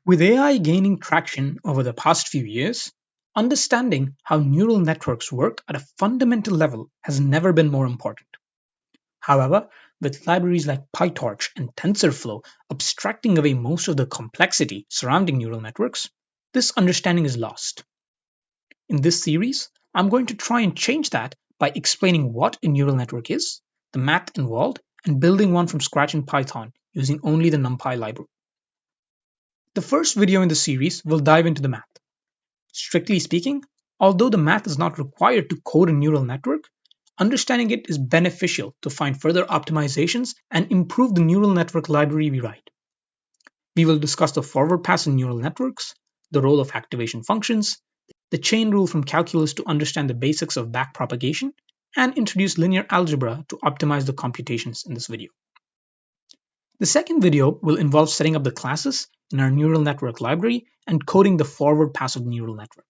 With AI gaining traction over the past few years, understanding how neural networks work at a fundamental level has never been more important. However, with libraries like PyTorch and TensorFlow abstracting away most of the complexity surrounding neural networks, this understanding is lost. In this series, I'm going to try and change that by explaining what a neural network is, the math involved, and building one from scratch in Python using only the NumPy library. The first video in the series will dive into the math. Strictly speaking, although the math is not required to code a neural network, understanding it is beneficial to find further optimizations and improve the neural network library we write. We will discuss the forward pass in neural networks, the role of activation functions, the chain rule from calculus to understand the basics of backpropagation, and introduce linear algebra to optimize the computations in this video. The second video will involve setting up the classes in our neural network library and coding the forward pass of the neural network.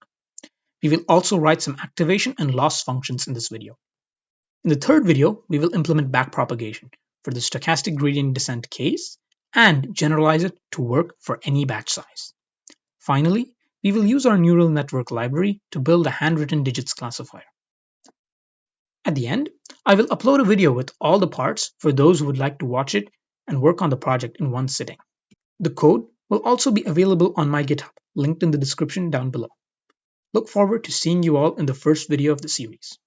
We will also write some activation and loss functions in this video. In the third video, we will implement backpropagation for the stochastic gradient descent case and generalize it to work for any batch size. Finally, we will use our neural network library to build a handwritten digits classifier. At the end, I will upload a video with all the parts for those who would like to watch it and work on the project in one sitting. The code will also be available on my GitHub, linked in the description down below. Look forward to seeing you all in the first video of the series.